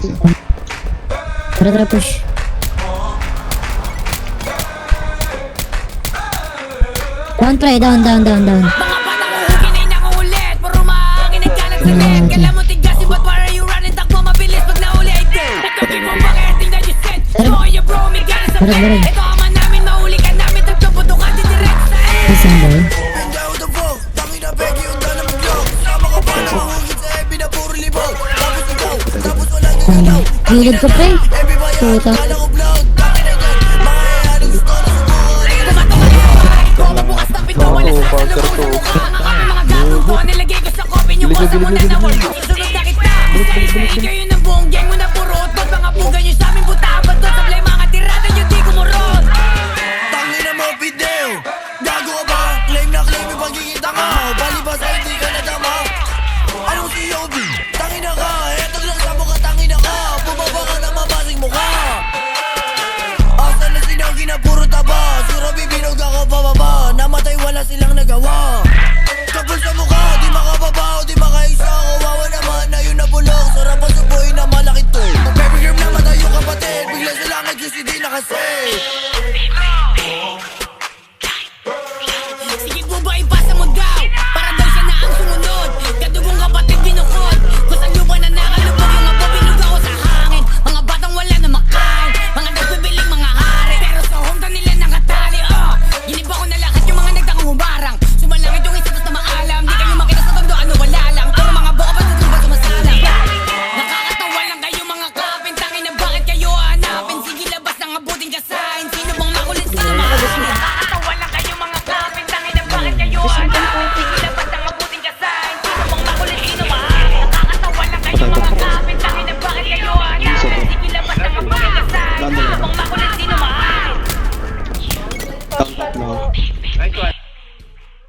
isa. Tara, push. Down, pre. Down. Mga batang uhukinay na ulit. Puro mahangin ang kalat sa net. Kala mo tigasin, but why are you running? Takbo mabilis pag nauli ay dead. Nagkabig mo bang everything that you said? Show you bro, may ganas sa pet. Ito ama namin, mahuli ka namin. Tagtuputo ka din direct sa head. Hey, Sandal. Gilid ko, pre. Puta. Bukas ng pinto, wala sa salubong sa mukha. Ang aking mga gago ko, nilagay ko sa coffin. Yung kosa mo na nawal, susunod na kita. Say, kayo ng buong gang mo na puro utot. Mga puga nyo sa aming butabad doon. Sablay mga tirada nyo, di kumurot. Tangina mo, Fidel. Gago ka ba? Claim na claim yung pagiging tanga. Balibas ay hindi ka nadama. Anong si Yobi? Tangina ka, eto lang sa mukha, tangina ka. Bumaba ka na mabasing mukha. Asa na sinagi na puro taba. Sura bibinog ako pababa. Namatay wala silang nagawa. Kapal sa mukha, di makababaw, di makaisa. Kawawa naman na yun nabulok. Sarap ang suboy na malaki to. Baby girl namatay yung kapatid. Bigla sa langit yung hindi nakasave. Sige po ba ipasa mo daw? Para daw siya na ang sumunod. Kadugong kapatid binukod. Kung saan nyo ba na nakalubog yung abo binog ako sa hangin. Mga batang wala na makain. Mga nagbibiling mga hari. Pero sa hometown nila nakatali. Giniba ko na lahat yung mga nagtakang humarang. Sumalangit yung isa basta maalam. Di kayo makita sa tondo ano wala lang. Pero mga boka pa sa tuba sumasalang. Nakakatawa lang kayo mga kapin. Tangin na bakit kayo hanapin. Sige labas ng abuting kasahin. Sino bang makulit sa mahalin? Nakakatawa lang kayo mga kapin. Tangin na bakit kayo hanapin. Sige labas ng abuting kasahin. Sino bang makulit sino mahalin? Nakakatawa lang kayo mga kapin. Tangin na bakit kayo hanapin. Sige labas ng abuting kasahin. Sino bang makulit sino mahalin? Tatlo.